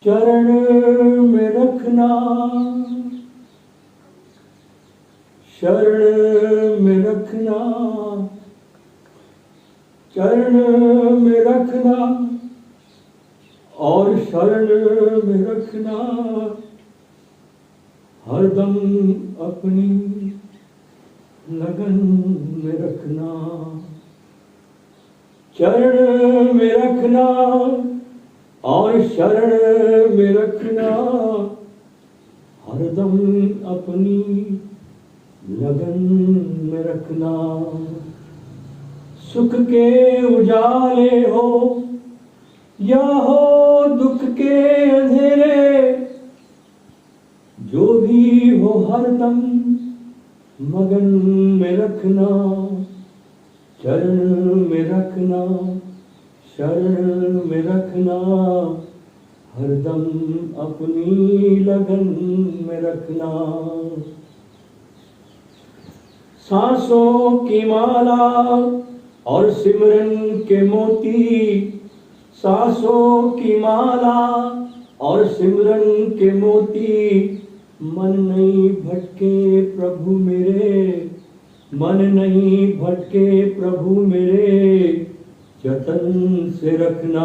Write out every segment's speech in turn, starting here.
चरण में रखना, शरण में रखना, चरण में रखना और शरण में रखना, हरदम अपनी लगन में रखना। चरण में रखना और शरण में रखना, हरदम अपनी लगन में रखना। सुख के उजाले हो या हो दुख के अंधेरे, जो भी हो हरदम मगन में रखना। चरण में रखना, शरण में रखना, हरदम अपनी लगन में रखना। सांसों की माला और सिमरन के मोती, सांसों की माला और सिमरन के मोती, मन नहीं भटके प्रभु मेरे, मन नहीं भटके प्रभु मेरे, जतन से रखना।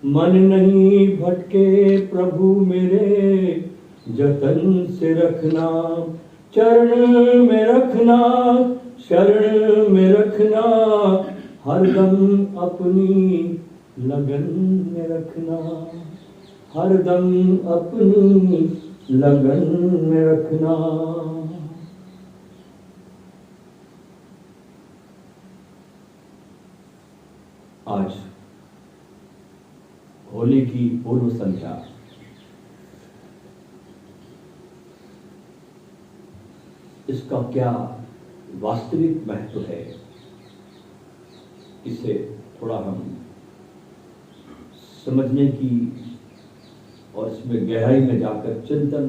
मन नहीं भटके प्रभु मेरे, जतन से रखना। चरण में रखना, शरण में रखना, हरदम अपनी लगन में रखना, हरदम अपनी लगन में रखना। आज होली की पूर्व संध्या, इसका क्या वास्तविक महत्व है, इसे थोड़ा हम समझने की और इसमें गहराई में जाकर चिंतन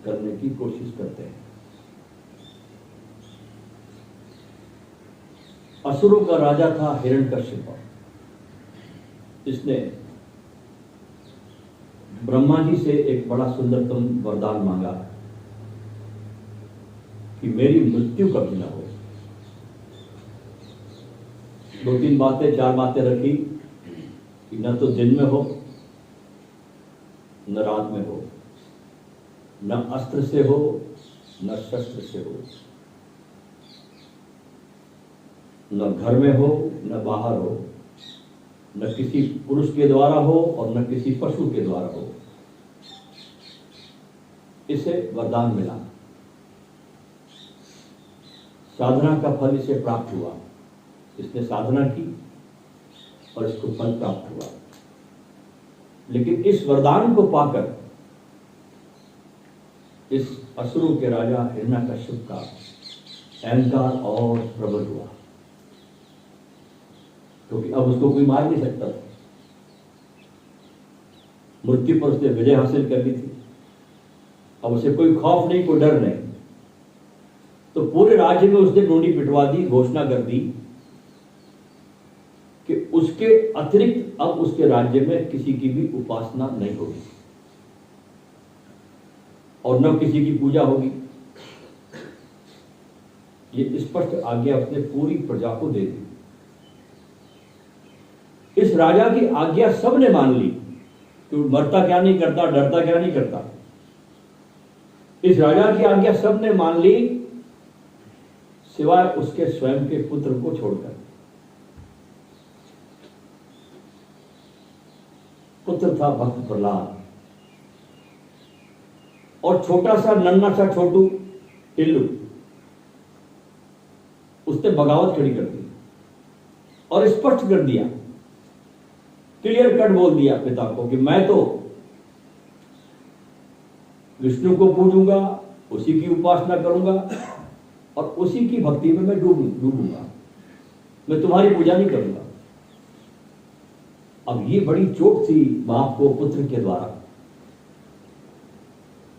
करने की कोशिश करते हैं। असुरों का राजा था हिरण्यकश्यप। इसने ब्रह्मा जी से एक बड़ा सुंदरतम वरदान मांगा कि मेरी मृत्यु कभी ना हो। दो तीन बातें, चार बातें रखी कि न तो दिन में हो, न रात में हो, न अस्त्र से हो, न शस्त्र से हो, न घर में हो, न बाहर हो, न किसी पुरुष के द्वारा हो और न किसी पशु के द्वारा हो। इसे वरदान मिला, साधना का फल इसे प्राप्त हुआ। इसने साधना की और इसको फल प्राप्त हुआ। लेकिन इस वरदान को पाकर इस असुरों के राजा हिरण्यकश्यप का अहंकार और प्रबल हुआ, क्योंकि अब उसको कोई मार नहीं सकता था। मृत्यु पर उसने विजय हासिल कर ली थी। अब उसे कोई खौफ नहीं, कोई डर नहीं। तो पूरे राज्य में उसने डोंडी पिटवा दी, घोषणा कर दी कि उसके अतिरिक्त अब उसके राज्य में किसी की भी उपासना नहीं होगी और न किसी की पूजा होगी। ये स्पष्ट आज्ञा उसने पूरी प्रजा को दे दी। इस राजा की आज्ञा सबने मान ली कि मरता क्या नहीं करता, डरता क्या नहीं करता। इस राजा की आज्ञा सबने मान ली, सिवाय उसके स्वयं के पुत्र को छोड़कर। पुत्र था भक्त प्रहलाद, और छोटा सा नन्हा सा छोटू टिल्लू, उसने बगावत खड़ी कर दी और स्पष्ट कर दिया, क्लियर कट बोल दिया पिता को कि मैं तो विष्णु को पूजूंगा, उसी की उपासना करूंगा और उसी की भक्ति में मैं डूबूंगा, मैं तुम्हारी पूजा नहीं करूंगा। अब ये बड़ी चोट थी बाप को पुत्र के द्वारा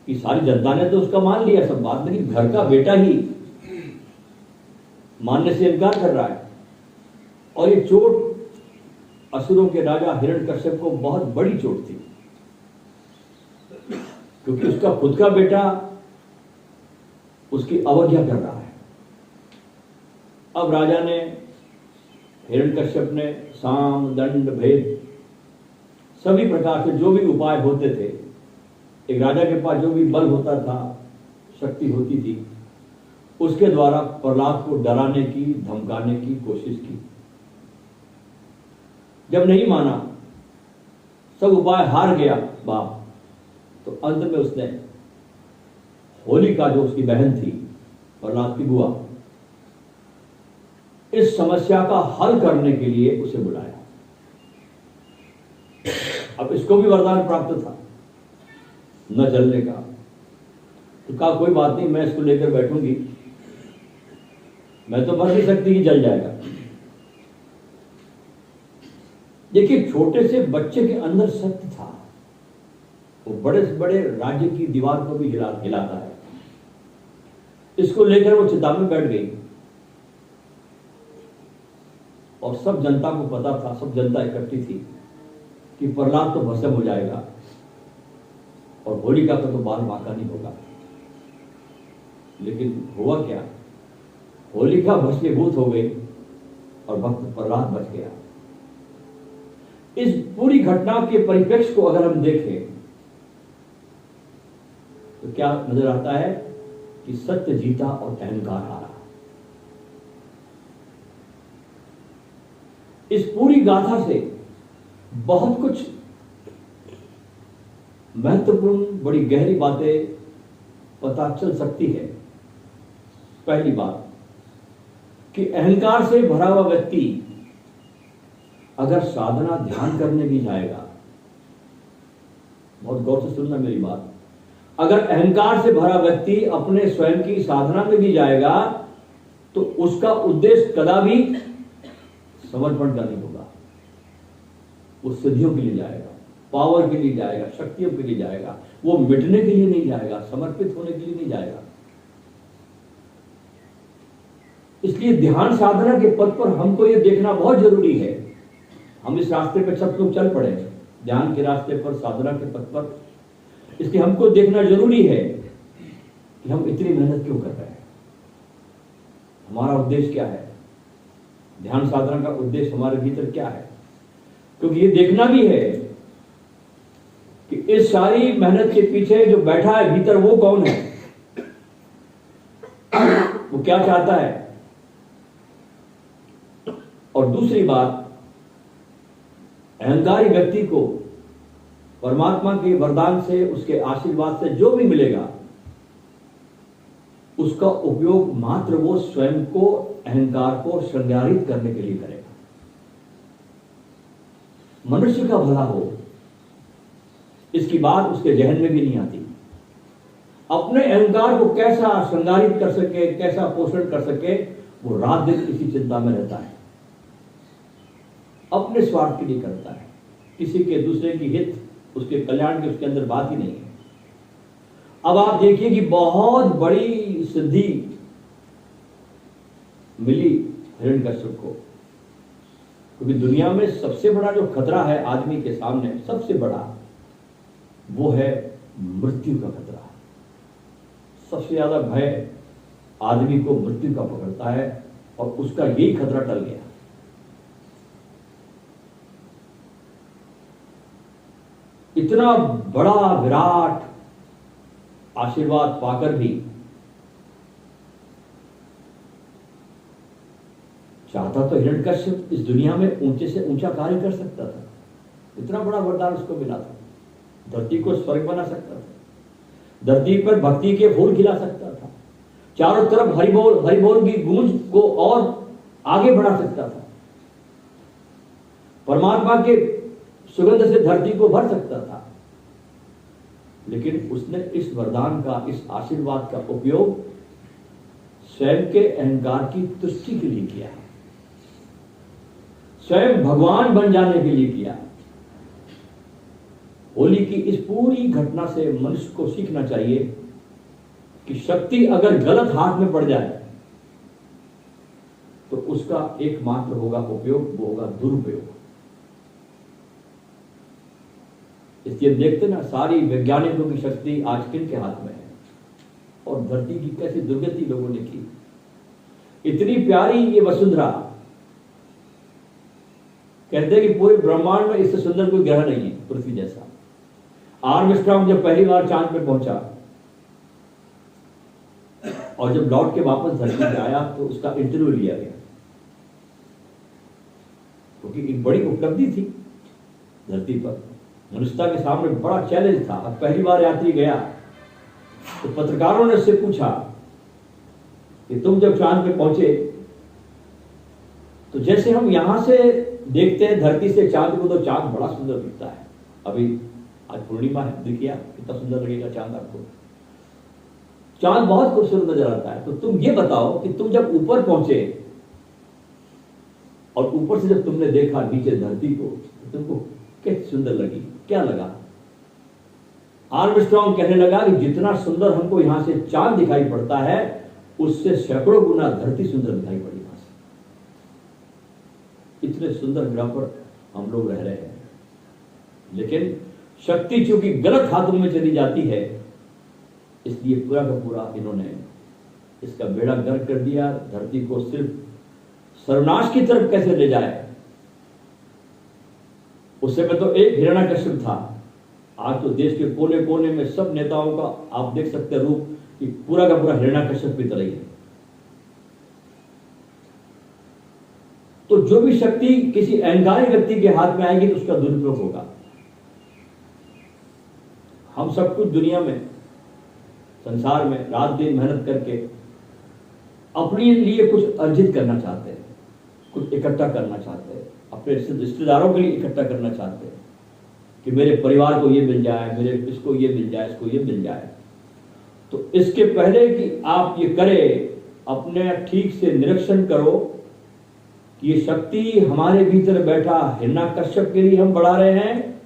कि सारी जनता ने तो उसका मान लिया सब बात, लेकिन घर का बेटा ही मानने से इनकार कर रहा है। और ये चोट असुरों के राजा हिरण्यकश्यप को बहुत बड़ी चोट थी। क्योंकि उसका खुद का बेटा उसकी अवज्ञा कर रहा है। अब राजा ने, हिरण्यकश्यप ने साम दंड भेद सभी प्रकार से जो भी उपाय होते थे, एक राजा के पास जो भी बल होता था, शक्ति होती थी, उसके द्वारा प्रहलाद को डराने की, धमकाने की कोशिश की। जब नहीं माना, सब उपाय हार गया बाप, तो अंत में उसने होलिका, जो उसकी बहन थी, प्रहलाद की बुआ, इस समस्या का हल करने के लिए उसे बुलाया। अब इसको भी वरदान प्राप्त था न जलने का, तो कहा कोई बात नहीं, मैं इसको लेकर बैठूंगी, मैं तो मर नहीं सकती कि जल जाएगा। देखिए, छोटे से बच्चे के अंदर सत्य था, वो बड़े से बड़े राज्य की दीवार को भी हिलाता है। इसको लेकर वो चिता में बैठ गई और सब जनता को पता था, सब जनता इकट्ठी थी कि प्रहलाद तो भस्म हो जाएगा और होलिका का तो बाल बांका नहीं होगा। लेकिन हुआ क्या? होलिका भस्मीभूत हो गई और भक्त प्रहलाद बच गया। इस पूरी घटना के परिप्रेक्ष्य को अगर हम देखें तो क्या नजर आता है कि सत्य जीता और अहंकार हारा। इस पूरी गाथा से बहुत कुछ महत्वपूर्ण, बड़ी गहरी बातें पता चल सकती है। पहली बात कि अहंकार से भरा हुआ व्यक्ति अगर साधना, ध्यान करने भी जाएगा, बहुत गौर से सुनना मेरी बात, अगर अहंकार से भरा व्यक्ति अपने स्वयं की साधना में भी जाएगा तो उसका उद्देश्य कदापि समर्पण का नहीं होगा। वो सिद्धियों के लिए जाएगा, पावर के लिए जाएगा, शक्तियों के लिए जाएगा, वो मिटने के लिए नहीं जाएगा, समर्पित होने के लिए नहीं जाएगा। इसलिए ध्यान साधना के पथ पर हमको ये देखना बहुत जरूरी है। हम इस रास्ते पर सब लोग चल पड़े, ध्यान के रास्ते पर, साधना के पथ पर, इसलिए हमको देखना जरूरी है कि हम इतनी मेहनत क्यों कर रहे हैं, हमारा उद्देश्य क्या है, ध्यान साधना का उद्देश्य हमारे भीतर क्या है। क्योंकि ये देखना भी है कि इस सारी मेहनत के पीछे जो बैठा है भीतर वो कौन है, वो क्या चाहता है। और दूसरी बात, अहंकारी व्यक्ति को परमात्मा के वरदान से, उसके आशीर्वाद से जो भी मिलेगा उसका उपयोग मात्र वो स्वयं को, अहंकार को श्रृंगारित करने के लिए करेगा। मनुष्य का भला हो, इसकी बात उसके जहन में भी नहीं आती। अपने अहंकार को कैसा श्रृंगारित कर सके, कैसा पोषण कर सके, वो रात दिन इसी चिंता में रहता है। अपने स्वार्थ के लिए करता है, किसी के, दूसरे की हित, उसके कल्याण की उसके अंदर बात ही नहीं है। अब आप देखिए कि बहुत बड़ी सिद्धि मिली हिरण्यकश्यप को, क्योंकि दुनिया में सबसे बड़ा जो खतरा है आदमी के सामने, सबसे बड़ा, वो है मृत्यु का खतरा। सबसे ज्यादा भय आदमी को मृत्यु का पकड़ता है और उसका यही खतरा टल गया। इतना बड़ा विराट आशीर्वाद पाकर भी चाहता तो हिरण्यकश्यप इस दुनिया में ऊंचे से ऊंचा कार्य कर सकता था। इतना बड़ा वरदान उसको मिला था, धरती को स्वर्ग बना सकता था, धरती पर भक्ति के फूल खिला सकता था, चारों तरफ हरिबोल हरिबोल की गूंज को और आगे बढ़ा सकता था, परमात्मा के सुगंध से धरती को भर सकता था। लेकिन उसने इस वरदान का, इस आशीर्वाद का उपयोग स्वयं के अहंकार की तुष्टि के लिए किया, स्वयं भगवान बन जाने के लिए किया। होली की इस पूरी घटना से मनुष्य को सीखना चाहिए कि शक्ति अगर गलत हाथ में पड़ जाए तो उसका एकमात्र होगा उपयोग, वो होगा दुरुपयोग। इसलिए देखते ना, सारी वैज्ञानिकों की शक्ति आज किन के हाथ में है, और धरती की कैसी दुर्गति लोगों ने की। इतनी प्यारी ये वसुंधरा, कहते हैं कि पूरे ब्रह्मांड में इससे सुंदर कोई ग्रह नहीं है पृथ्वी जैसा। आर्मस्ट्रांग जब पहली बार चांद पे पहुंचा और जब लौट के वापस धरती पे आया तो उसका इंटरव्यू लिया गया, क्योंकि एक बड़ी उपलब्धि थी धरती पर, मनुष्यता के सामने बड़ा चैलेंज था। अब पहली बार यात्री गया तो पत्रकारों ने उससे पूछा कि तुम जब चांद पे पहुंचे तो जैसे हम यहां से देखते हैं धरती से चांद को, तो चांद बड़ा सुंदर दिखता है। अभी आज पूर्णिमा है, देखिए कितना सुंदर लगेगा चांद आपको, चांद बहुत खूबसूरत नजर आता है। तो तुम ये बताओ कि तुम जब ऊपर पहुंचे और ऊपर से जब तुमने देखा नीचे धरती को, तो तुमको कैसी सुंदर लगी, क्या लगा? आर्मस्ट्रांग कहने लगा कि जितना सुंदर हमको यहां से चांद दिखाई पड़ता है, उससे सैकड़ों गुना धरती सुंदर दिखाई पड़ी वहां से। इतने सुंदर ग्रह पर हम लोग रह रहे हैं, लेकिन शक्ति चूंकि गलत हाथों में चली जाती है, इसलिए पूरा का पूरा इन्होंने इसका बेड़ा गर्क कर दिया। धरती को सिर्फ सर्वनाश की तरफ कैसे ले जाए। उस समय तो एक हिरण्यकश्यप था, आज तो देश के कोने कोने में सब नेताओं का आप देख सकते हैं रूप कि पूरा का पूरा हिरण्यकश्यप की तरह ही है। तो जो भी शक्ति किसी अहंकारी व्यक्ति के हाथ में आएगी तो उसका दुरुपयोग होगा। हम सब कुछ दुनिया में, संसार में रात दिन मेहनत करके अपने लिए कुछ अर्जित करना चाहते हैं, कुछ इकट्ठा करना चाहते हैं, अपने रिश्तेदारों के लिए इकट्ठा करना चाहते हैं कि मेरे परिवार को ये मिल जाए, मेरे इसको ये मिल जाए, इसको ये मिल जाए। तो इसके पहले कि आप ये करें, अपने ठीक से निरीक्षण करो कि ये शक्ति हमारे भीतर बैठा हिरण्यकश्यप के लिए हम बढ़ा रहे हैं,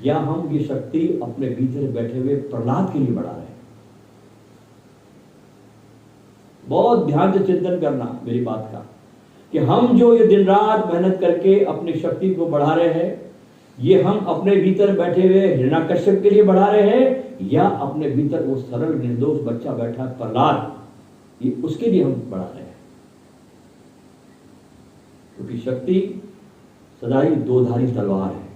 या हम ये शक्ति अपने भीतर बैठे हुए प्रहलाद के लिए बढ़ा रहे हैं। बहुत ध्यान से चिंतन करना मेरी बात का, कि हम जो ये दिन रात मेहनत करके अपनी शक्ति को बढ़ा रहे हैं, ये हम अपने भीतर बैठे हुए हिरण्यकश्यप के लिए बढ़ा रहे हैं, या अपने भीतर वो सरल निर्दोष बच्चा बैठा प्रहलाद, ये उसके लिए हम बढ़ा रहे हैं। क्योंकि शक्ति सदा ही दोधारी तलवार है।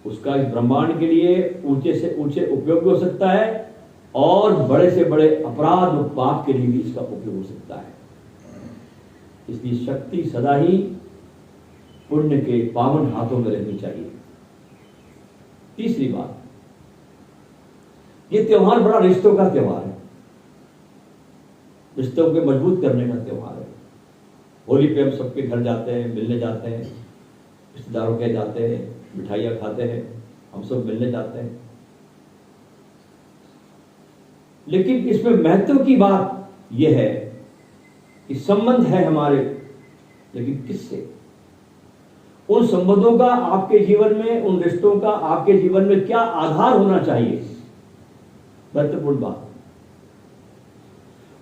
उसका इस ब्रह्मांड के लिए ऊंचे से ऊंचे उपयोग हो सकता है, और बड़े से बड़े अपराध और पाप के लिए भी इसका उपयोग हो सकता है। इसलिए शक्ति सदा ही पुण्य के पावन हाथों में रहनी चाहिए। तीसरी बात, ये त्योहार बड़ा रिश्तों का त्योहार है, रिश्तों के मजबूत करने का त्योहार है। होली पे हम सबके घर जाते हैं, मिलने जाते हैं, रिश्तेदारों के जाते हैं, मिठाइयाँ खाते हैं, हम सब मिलने जाते हैं। लेकिन इसमें महत्व की बात यह है कि संबंध है हमारे, लेकिन किससे? उन संबंधों का आपके जीवन में, उन रिश्तों का आपके जीवन में क्या आधार होना चाहिए? महत्वपूर्ण बात,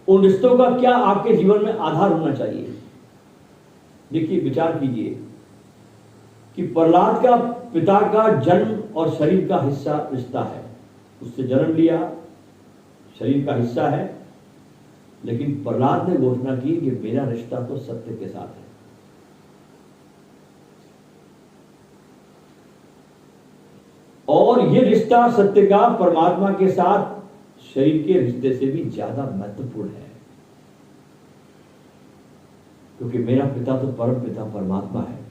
उन रिश्तों का क्या आपके जीवन में आधार होना चाहिए? देखिए, विचार कीजिए कि प्रहलाद का पिता का जन्म और शरीर का हिस्सा रिश्ता है, उससे जन्म लिया, शरीर का हिस्सा है, लेकिन प्रहलाद ने घोषणा की कि मेरा रिश्ता तो सत्य के साथ है। और यह रिश्ता सत्य का परमात्मा के साथ शरीर के रिश्ते से भी ज्यादा महत्वपूर्ण है, क्योंकि मेरा पिता तो परम पिता परमात्मा है।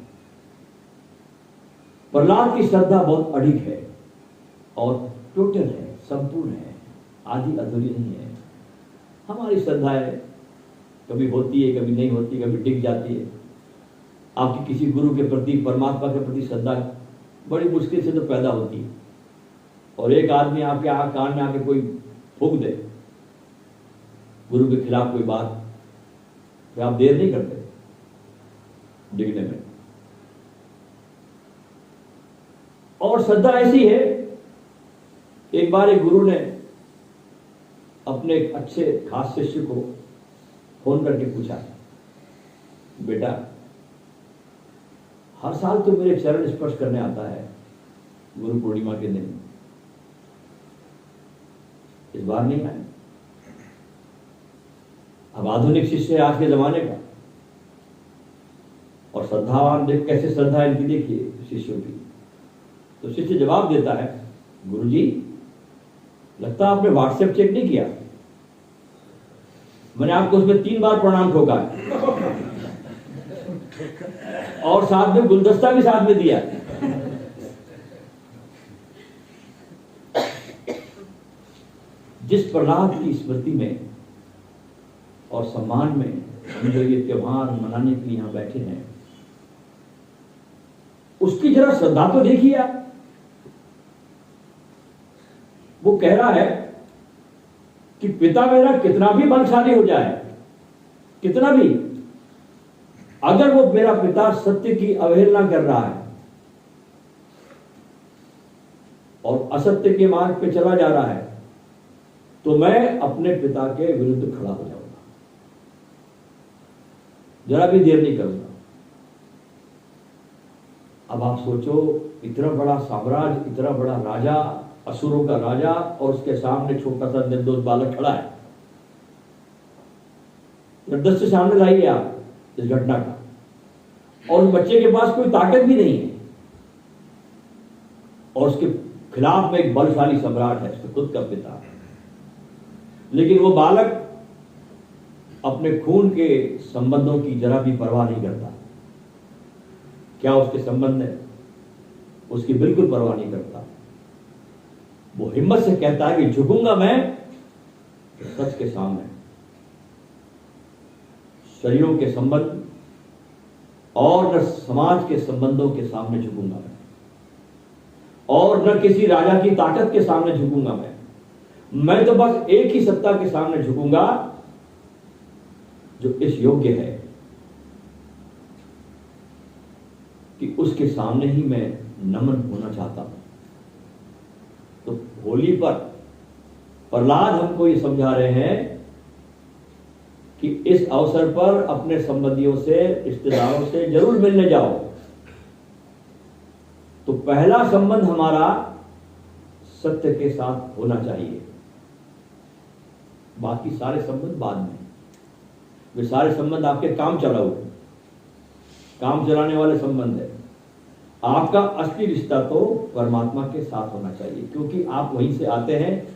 प्रहलाद की श्रद्धा बहुत अडिग है और टोटल है, संपूर्ण है, आधी अधूरी नहीं है। हमारी श्रद्धाएं कभी होती है, कभी नहीं होती, कभी डिग जाती है। आपकी किसी गुरु के प्रति, परमात्मा के प्रति श्रद्धा बड़ी मुश्किल से तो पैदा होती है, और एक आदमी आपके कान में आके कोई फूंक दे गुरु के खिलाफ कोई बात, तो आप देर नहीं करते डिगने में। और श्रद्धा ऐसी है, एक बार एक गुरु ने अपने एक अच्छे खास शिष्य को फोन करके पूछा, बेटा हर साल तो मेरे चरण स्पर्श करने आता है गुरु पूर्णिमा के दिन, इस बार नहीं आए। अब आधुनिक शिष्य है आज के जमाने का, और श्रद्धावान देख कैसे श्रद्धा है इनकी, देखिए शिष्यों की। तो शिष्य जवाब देता है, गुरुजी लगता आपने व्हाट्सएप चेक नहीं किया, मैंने आपको उसमें 3 बार प्रणाम ठोका है और साथ में गुलदस्ता भी साथ में दिया। जिस प्रहलाद की स्मृति में और सम्मान में हम जो ये त्योहार मनाने के लिए यहां बैठे हैं, उसकी जरा श्रद्धा तो देखिए आप। वो कह रहा है कि पिता मेरा कितना भी बलशाली हो जाए, कितना भी, अगर वो मेरा पिता सत्य की अवहेलना कर रहा है और असत्य के मार्ग पे चला जा रहा है, तो मैं अपने पिता के विरुद्ध खड़ा हो जाऊंगा, जरा भी देर नहीं करूंगा। अब आप सोचो, इतना बड़ा साम्राज्य, इतना बड़ा राजा, असुरों का राजा, और उसके सामने छोटा सा निर्दोष बालक खड़ा है। दृष्टि सामने लाइए आप इस घटना का, और उस बच्चे के पास कोई ताकत भी नहीं है, और उसके खिलाफ में एक बलशाली सम्राट है, उसका खुद का पिता। लेकिन वो बालक अपने खून के संबंधों की जरा भी परवाह नहीं करता। क्या उसके संबंध है, उसकी बिल्कुल परवाह नहीं करता। वो हिम्मत से कहता है कि झुकूंगा मैं सच के सामने, शरीरों के संबंध और न समाज के संबंधों के सामने झुकूंगा मैं, और न किसी राजा की ताकत के सामने झुकूंगा मैं तो बस एक ही सत्ता के सामने झुकूंगा जो इस योग्य है कि उसके सामने ही मैं नमन होना चाहता हूं। तो होली पर प्रहलाद हमको ये समझा रहे हैं कि इस अवसर पर अपने संबंधियों से, रिश्तेदारों से जरूर मिलने जाओ। तो पहला संबंध हमारा सत्य के साथ होना चाहिए, बाकी सारे संबंध बाद में। वे सारे संबंध आपके काम चलाओ, काम चलाने वाले संबंध है। आपका असली रिश्ता तो परमात्मा के साथ होना चाहिए, क्योंकि आप वहीं से आते हैं,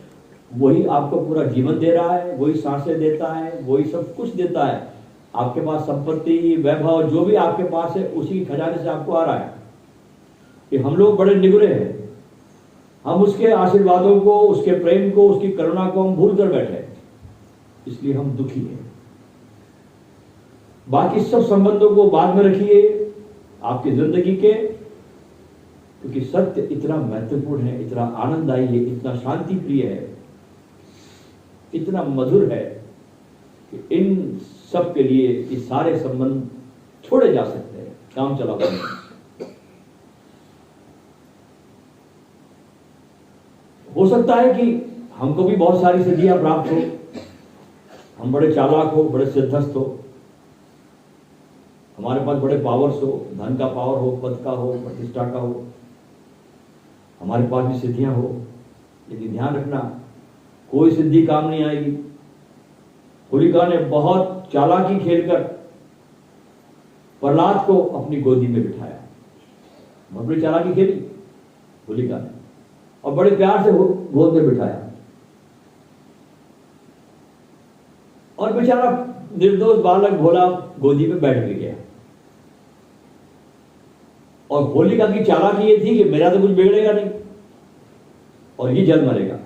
वही आपको पूरा जीवन दे रहा है, वही सांसें देता है, वही सब कुछ देता है। आपके पास संपत्ति, वैभव जो भी आपके पास है, उसी खजाने से आपको आ रहा है। कि हम लोग बड़े निगुरे हैं, हम उसके आशीर्वादों को, उसके प्रेम को, उसकी करुणा को हम भूल कर बैठे, इसलिए हम दुखी हैं। बाकी सब संबंधों को बाद में रखिए आपकी जिंदगी के, क्योंकि सत्य इतना महत्वपूर्ण है, इतना आनंददायी है, इतना शांति प्रिय है, इतना मधुर है कि इन सब के लिए ये सारे संबंध छोड़े जा सकते हैं, काम चला पाएंगे। हो सकता है कि हमको भी बहुत सारी सिद्धियां प्राप्त हो, हम बड़े चालाक हो, बड़े सिद्धस्त हो, हमारे पास बड़े पावर्स हो, धन का पावर हो, पद का हो, प्रतिष्ठा का हो, हमारे पास भी सिद्धियां हो। लेकिन ध्यान रखना, कोई सिद्धि काम नहीं आएगी। होलिका ने बहुत चालाकी खेलकर प्रहलाद को अपनी गोदी में बिठाया, बहुत बड़ी चालाकी खेली होलिका ने, और बड़े प्यार से गोद में बिठाया, और बेचारा निर्दोष बालक भोला गोदी में बैठ भी गया। और होलिका की चालाकी ये थी कि मेरा तो कुछ बिगड़ेगा नहीं और ये जल मरेगा।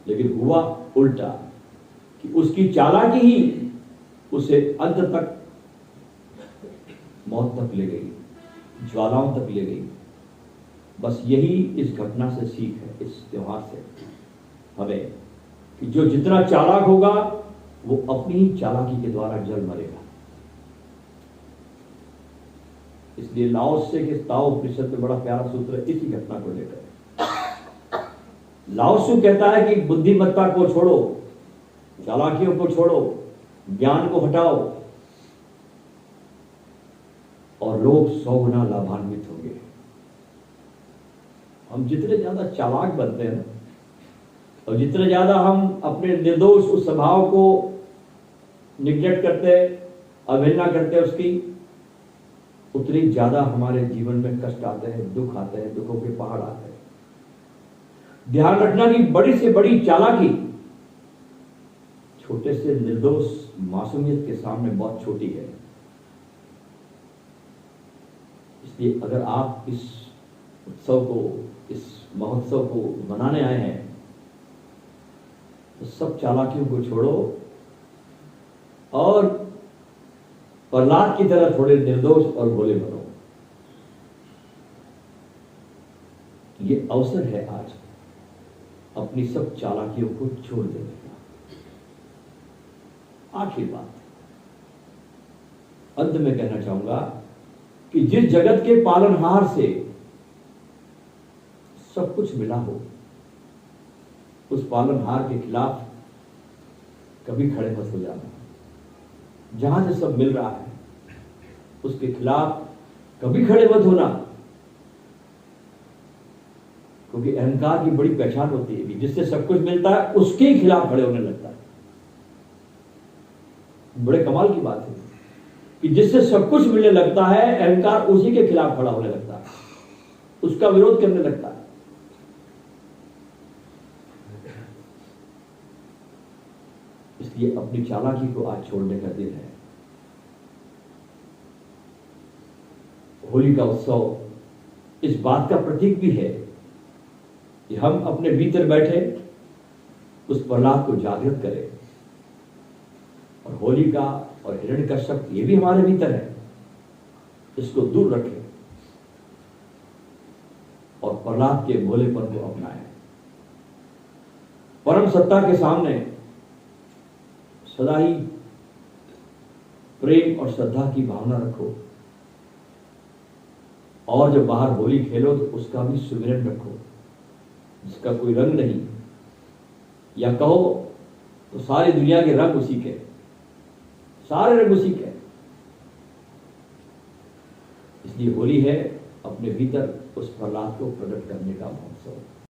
लेकिन हुआ उल्टा कि उसकी चालाकी ही उसे अंत तक, मौत तक ले गई, ज्वालाओं तक ले गई। बस यही इस घटना से सीख है, इस त्योहार से हमें, कि जो जितना चालाक होगा वो अपनी ही चालाकी के द्वारा जल मरेगा। इसलिए लाओत्से के ताओ उपनिषद में बड़ा प्यारा सूत्र है इसी घटना को लेकर। लाओत्सु कहता है कि बुद्धिमत्ता को छोड़ो, चालाकियों को छोड़ो, ज्ञान को हटाओ, और लोग 100 गुना लाभान्वित होंगे। हम जितने ज्यादा चालाक बनते हैं और जितने ज्यादा हम अपने निर्दोष उस स्वभाव को निग्लेक्ट करते हैं, अवहेलना करते हैं उसकी, उतनी ज्यादा हमारे जीवन में कष्ट आते हैं, दुख आते हैं, दुखों के पहाड़ आते हैं। ध्यान रखना कि बड़ी से बड़ी चालाकी छोटे से निर्दोष मासूमियत के सामने बहुत छोटी है। इसलिए अगर आप इस उत्सव को, इस महोत्सव को मनाने आए हैं तो सब चालाकियों को छोड़ो और प्रहलाद की तरह थोड़े निर्दोष और भोले बनो। ये अवसर है आज अपनी सब चालाकियों को छोड़ देने का। आखिरी बात, अंत में कहना चाहूंगा कि जिस जगत के पालनहार से सब कुछ मिला हो, उस पालनहार के खिलाफ कभी खड़े मत हो जाना। जहां से सब मिल रहा है उसके खिलाफ कभी खड़े मत होना, क्योंकि अहंकार की बड़ी पहचान होती है कि जिससे सब कुछ मिलता है उसके ही खिलाफ खड़े होने लगता है। बड़े कमाल की बात है कि जिससे सब कुछ मिलने लगता है अहंकार उसी के खिलाफ खड़ा होने लगता है, उसका विरोध करने लगता है। इसलिए अपनी चालाकी को आज छोड़ने का दिन है। होली का उत्सव इस बात का प्रतीक भी है कि हम अपने भीतर बैठे उस प्रहलाद को जागृत करें, और होलिका और हिरण्यकश्यप ये भी हमारे भीतर है, इसको दूर रखें और प्रहलाद के भोलेपन को अपनाएं। परम सत्ता के सामने सदा ही प्रेम और श्रद्धा की भावना रखो, और जब बाहर होली खेलो तो उसका भी सुमिरन रखो, जिसका कोई रंग नहीं, या कहो तो सारी दुनिया के रंग उसी के, सारे रंग उसी के। इसलिए होली है अपने भीतर उस प्रहलाद को प्रकट करने का महोत्सव।